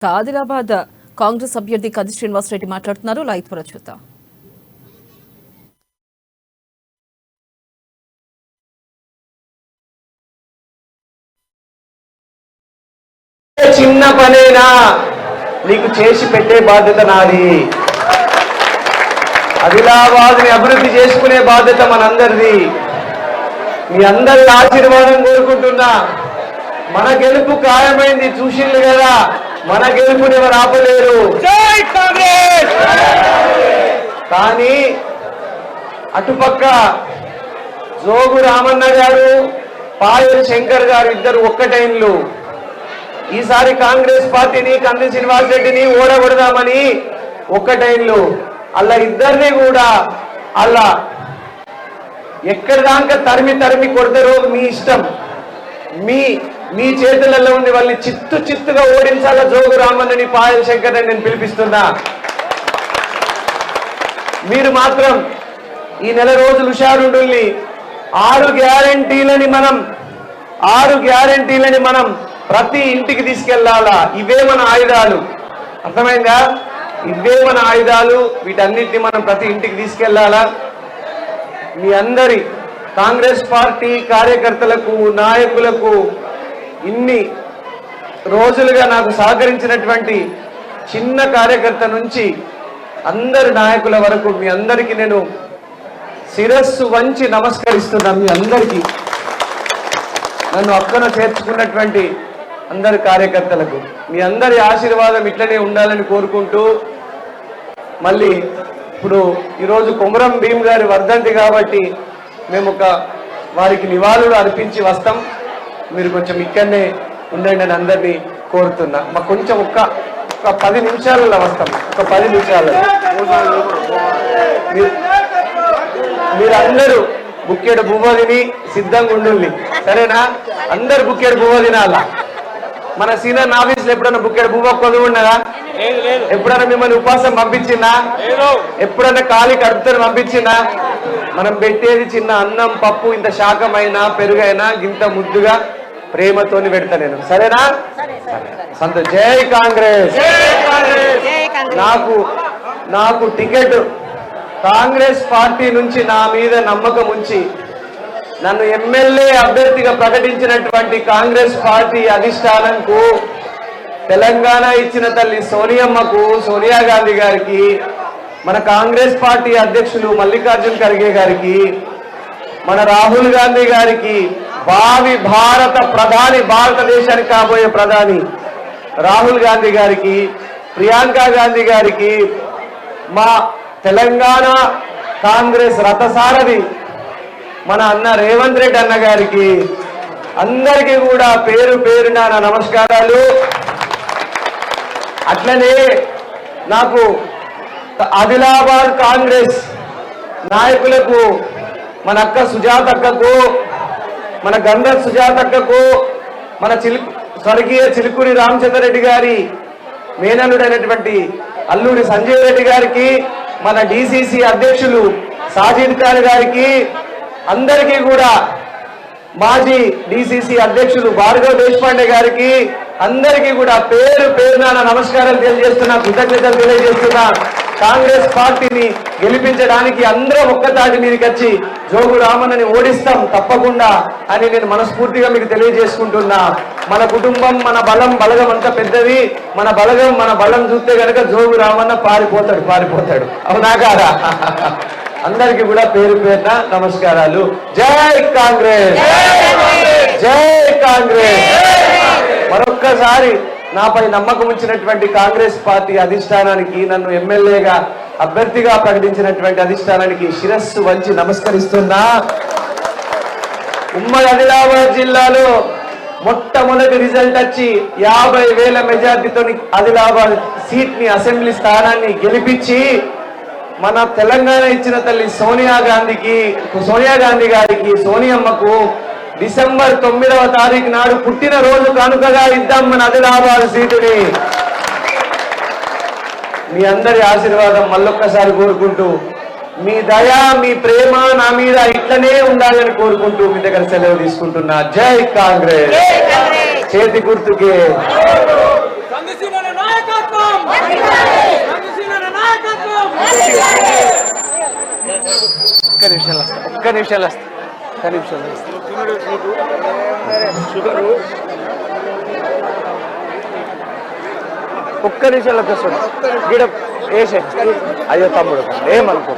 ఆదిలాబాద్ కాంగ్రెస్ అభ్యర్థి కది శ్రీనివాసరెడ్డి మాట్లాడుతున్నారు. లైవ్ ద్వారా చూద్దాం. చిన్న పనేనా నీకు చేసి పెట్టే బాధ్యత నాది. ఆదిలాబాద్ ని అభివృద్ధి చేసుకునే బాధ్యత మనందరిది. మీ అందరి ఆశీర్వాదం కోరుకుంటున్నా. మన గెలుపు ఖాయమైంది, చూసిండ్రు కదా. మన గెలుపుని ఎవరు ఆపలేరు. జై కాంగ్రెస్. కానీ అటుపక్క జోగు రామన్న గారు, పాయల్ శంకర్ గారు ఇద్దరు ఒక్కటైన్లు. ఈసారి కాంగ్రెస్ పార్టీని, కంది శ్రీనివాసరెడ్డిని ఓడగొడదామని ఒక్కటైన్లు. అలా ఇద్దరిని కూడా అలా ఎక్కడి దాకా తరిమి కొడతారో మీ ఇష్టం. మీ చేతులలో ఉంది. వాళ్ళని చిత్తుగా ఓడించాల జోగు రామన్నని, పాయల్ శంకర్ నేను పిలిపిస్తున్నా. మీరు మాత్రం ఈ నెల రోజులు హుషారుండుల్ని. 6 గ్యారంటీలని మనం ప్రతి ఇంటికి తీసుకెళ్లాలా. ఇవే మన ఆయుధాలు. అర్థమైందా? ఇవే మన ఆయుధాలు. వీటన్నిటిని మనం ప్రతి ఇంటికి తీసుకెళ్లాలా. మీ అందరి కాంగ్రెస్ పార్టీ కార్యకర్తలకు, నాయకులకు, ఇన్ని రోజులుగా నాకు సహకరించినటువంటి చిన్న కార్యకర్త నుంచి అందరి నాయకుల వరకు మీ అందరికీ నేను శిరస్సు వంచి నమస్కరిస్తున్నా. మీ అందరికీ, నన్ను అక్కన చేర్చుకున్నటువంటి అందరి కార్యకర్తలకు మీ అందరి ఆశీర్వాదం ఇట్లనే ఉండాలని కోరుకుంటూ, మళ్ళీ ఇప్పుడు ఈరోజు కొమరం భీమ్ గారి వర్ధంతి కాబట్టి మేము వారికి నివాళులు అర్పించి వస్తాం. మీరు కొంచెం ఇక్కడనే ఉండండి అని అందరినీ కోరుతున్నా. మాకు కొంచెం ఒక్క 10 నిమిషాలలో వస్తాం. ఒక 10 నిమిషాలలో మీరందరూ బుక్కెడు బువ్వ తిని సిద్ధంగా ఉండుల్ని. సరేనా? అందరు బుక్కెడు బువ్వ తినాలా. మన సీనియర్ ఆఫీసులో ఎప్పుడైనా బుక్కెడు బువ్వ కొద్దు ఉన్నదా? ఎప్పుడైనా మిమ్మల్ని ఉపాసం పంపించిందా? ఎప్పుడైనా ఖాళీ కడుపుతో పంపించిందా? మనం పెట్టేది చిన్న అన్నం, పప్పు, ఇంత శాకమైనా పెరుగైనా గింత ముద్దుగా ప్రేమతోని పెడతా నేను. సరేనా? సంతోష్. జై కాంగ్రెస్. నాకు టికెట్ కాంగ్రెస్ పార్టీ నుంచి నా మీద నమ్మకం ఉంచి నన్ను ఎమ్మెల్యే అభ్యర్థిగా ప్రకటించినటువంటి కాంగ్రెస్ పార్టీ అధిష్టానంకు, తెలంగాణ ఇచ్చిన తల్లి సోనియమ్మకు, సోనియా గాంధీ గారికి, మన కాంగ్రెస్ పార్టీ అధ్యక్షులు మల్లికార్జున్ ఖర్గే గారికి, మన రాహుల్ గాంధీ గారికి, భావి భారత ప్రధాని, భారతదేశానికి కాబోయే ప్రధాని రాహుల్ గాంధీ గారికి, ప్రియాంక గాంధీ గారికి, మా తెలంగాణ కాంగ్రెస్ రథసారథి మన అన్న రేవంత్ రెడ్డి అన్న గారికి, అందరికీ కూడా పేరు పేరున నా నమస్కారాలు. అట్లనే నాకు ఆదిలాబాద్ కాంగ్రెస్ నాయకులకు, మన అక్క సుజాతక్కకు, మన గంధ సుజాతక్కకు, మన స్వర్గీయ చిలుకూరి రామచంద్రరెడ్డి గారి మేనల్లుడైనటువంటి అల్లూరి సంజయ్ రెడ్డి గారికి, మన డిసిసి అధ్యక్షులు సాజిద్ ఖాన్ గారికి, అందరికీ కూడా మాజీ డిసిసి అధ్యక్షులు భార్గవ్ దేశపాండే గారికి, అందరికీ కూడా పేరు పేరున నమస్కారాలు తెలియజేస్తున్నా, కృతజ్ఞతలు తెలియజేస్తున్నా. కాంగ్రెస్ పార్టీని గెలిపించడానికి అందరం ఒక్కతాటి మీదకి వచ్చి జోగు రామన్నని ఓడిస్తాం తప్పకుండా అని నేను మనస్ఫూర్తిగా మీకు తెలియజేసుకుంటున్నా. మన కుటుంబం, మన బలగం అంతా పెద్దది. మన బలం చూస్తే కనుక జోగు రామన్న పారిపోతాడు. అవునా కాదా? అందరికీ కూడా పేరు పేరున నమస్కారాలు. జై కాంగ్రెస్. జై కాంగ్రెస్. మరొక్కసారి నాపై నమ్మకం ఉంచినటువంటి కాంగ్రెస్ పార్టీ అధిష్టానానికి, నన్ను ఎమ్మెల్యేగా అభ్యర్థిగా ప్రకటించినటువంటి అధిష్టానానికి శిరస్సు వంచి నమస్కరిస్తున్నా. ఉమ్మడి ఆదిలాబాద్ జిల్లాలో మొట్టమొదటి రిజల్ట్ వచ్చి 50,000 మెజార్టీతో ఆదిలాబాద్ సీట్ ని, అసెంబ్లీ స్థానాన్ని గెలిపించి మన తెలంగాణ ఇచ్చిన తల్లి సోనియా గాంధీ గారికి, సోనియమ్మకు డిసెంబర్ 9వ తారీఖు నాడు పుట్టినరోజు కానుకగా ఇద్దాం మన ఆదిలాబాద్ సీటుని. మీ అందరి ఆశీర్వాదం మళ్ళొక్కసారి కోరుకుంటూ, మీ దయ, మీ ప్రేమ నా మీద ఇట్లనే ఉండాలని కోరుకుంటూ మీ దగ్గర సెలవు తీసుకుంటున్నా. జై కాంగ్రెస్. చేతి గుర్తుకే ఒక్క నిమిషాలు వస్తా వస్తాడు గిడ వేసే అయ్యో తమ్ముడు ఏమనుకో